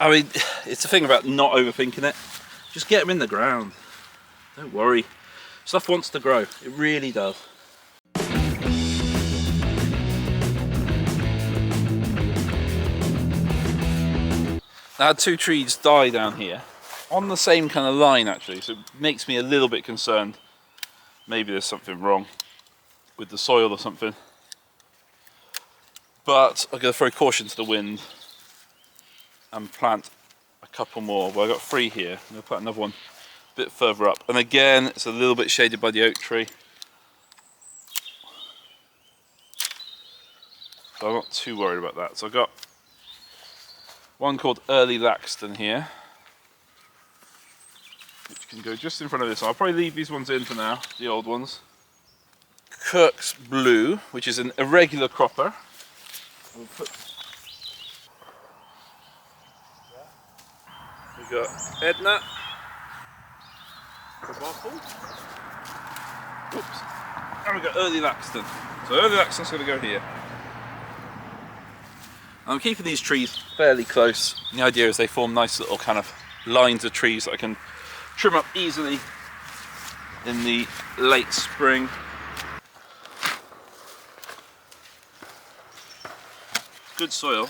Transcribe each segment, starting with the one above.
I mean, it's the thing about not overthinking it. Just get them in the ground. Don't worry. Stuff wants to grow. It really does. I had 2 trees die down here on the same kind of line actually, so it makes me a little bit concerned. Maybe there's something wrong with the soil or something. But I'm going to throw caution to the wind and plant a couple more. Well, I've got 3 here. I'm going to plant another one a bit further up. And again, it's a little bit shaded by the oak tree. So I'm not too worried about that. So I've got one called Early Laxton here, which can go just in front of this. I'll probably leave these ones in for now, the old ones. Kirk's Blue, which is an irregular cropper. We've got Edna. Oops. And we've got Early Laxton. So Early Laxton's going to go here. I'm keeping these trees fairly close. The idea is they form nice little kind of lines of trees that I can trim up easily in the late spring. Good soil.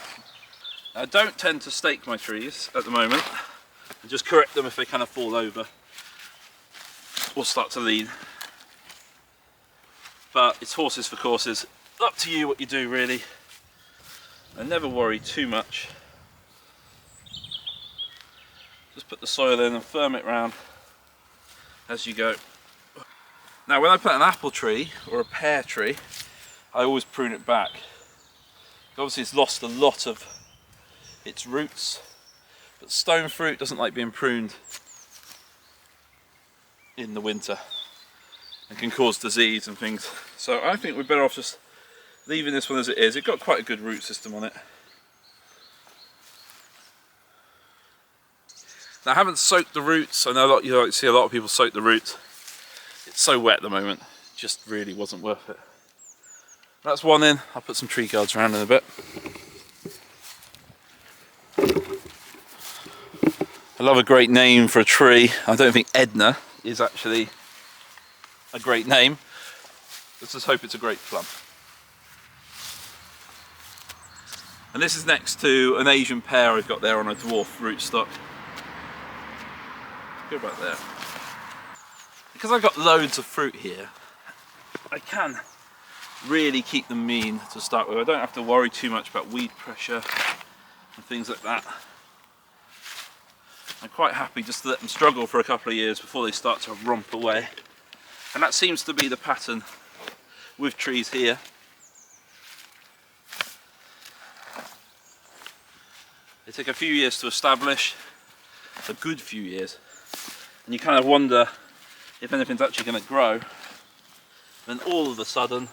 I don't tend to stake my trees at the moment. I just correct them if they kind of fall over or start to lean. But it's horses for courses. Up to you what you do really. And never worry too much. Just put the soil in and firm it round as you go. Now when I plant an apple tree or a pear tree, I always prune it back. Obviously it's lost a lot of its roots, but stone fruit doesn't like being pruned in the winter and can cause disease and things. So I think we're better off just leaving this one as it is. It's got quite a good root system on it. Now I haven't soaked the roots. I know you see a lot of people soak the roots. It's so wet at the moment, it just really wasn't worth it. That's one in. I'll put some tree guards around in a bit. I love a great name for a tree. I don't think Edna is actually a great name. Let's just hope it's a great plum. And this is next to an Asian pear I've got there on a dwarf rootstock. Go back there. Because I've got loads of fruit here, I can really keep them mean to start with. I don't have to worry too much about weed pressure and things like that. I'm quite happy just to let them struggle for a couple of years before they start to romp away. And that seems to be the pattern with trees here. They take a few years to establish, a good few years, and you kind of wonder if anything's actually going to grow. Then all of a sudden,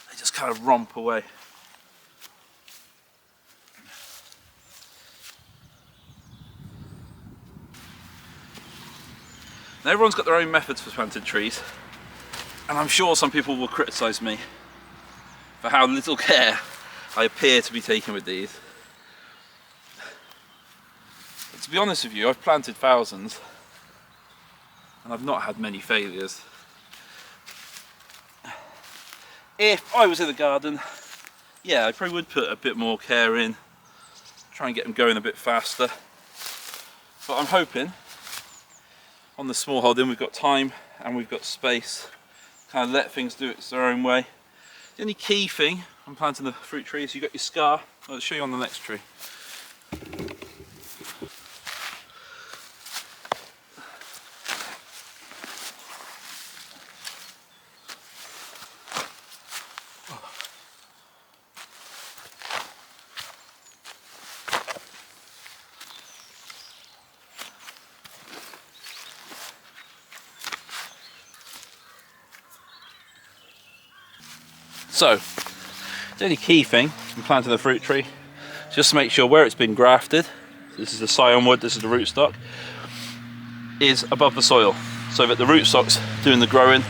they just kind of romp away. Now everyone's got their own methods for planting trees, and I'm sure some people will criticise me for how little care I appear to be taking with these. But to be honest with you, I've planted thousands and I've not had many failures. If I was in the garden, yeah, I probably would put a bit more care in, try and get them going a bit faster. But I'm hoping on the small holding we've got time and we've got space, kind of let things do it their own way. The only key thing when planting the fruit tree is you've got your scar. I'll show you on the next tree. So, the only key thing in planting the fruit tree is just to make sure where it's been grafted, this is the scion wood, this is the rootstock, is above the soil, so that the rootstock's doing the growing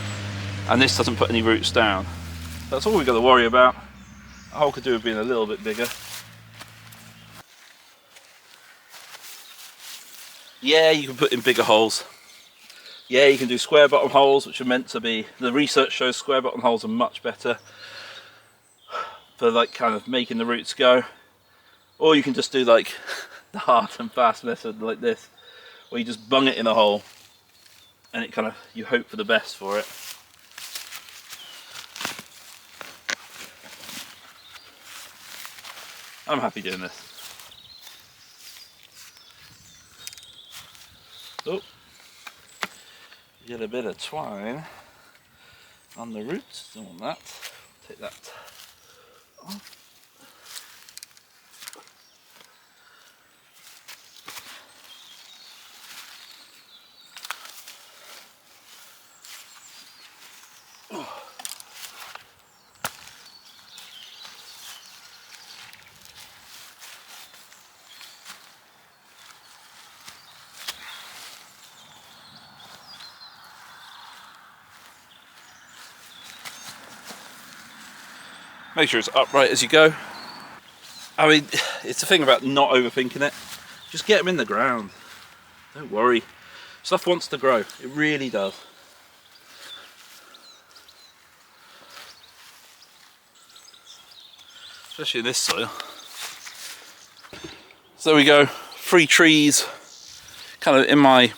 and this doesn't put any roots down. That's all we've got to worry about. The hole could do with being a little bit bigger. Yeah, you can put in bigger holes. Yeah, you can do square bottom holes, which are meant to be, the research shows square bottom holes are much better for like kind of making the roots go. Or you can just do like the hard and fast method like this, where you just bung it in a hole and it kind of, you hope for the best for it. I'm happy doing this. Oh, get a bit of twine on the roots, don't want that. Take that off. Make sure it's upright as you go. I mean, it's the thing about not overthinking it. Just get them in the ground. Don't worry. Stuff wants to grow. It really does. Especially in this soil. So there we go. 3 trees, kind of in my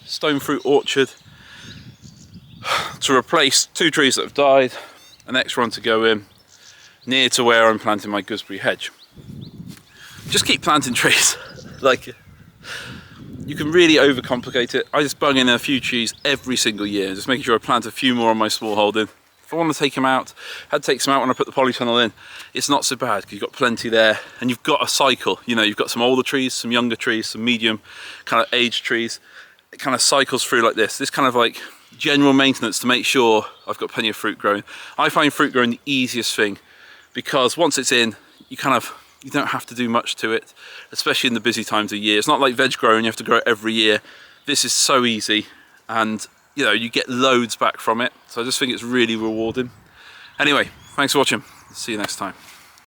stone fruit orchard, to replace 2 trees that have died, an extra one to go in, near to where I'm planting my gooseberry hedge. Just keep planting trees. Like, you can really overcomplicate it. I just bung in a few trees every single year, just making sure I plant a few more on my small holding. If I want to take them out, I had to take some out when I put the polytunnel in. It's not so bad because you've got plenty there, and you've got a cycle. You know, you've got some older trees, some younger trees, some medium kind of aged trees. It kind of cycles through like this. This kind of like general maintenance to make sure I've got plenty of fruit growing. I find fruit growing the easiest thing, because once it's in, you don't have to do much to it, especially in the busy times of year. It's not like veg growing, you have to grow it every year. This is so easy, and you know, you get loads back from it. So I just think it's really rewarding. Anyway, thanks for watching. See you next time.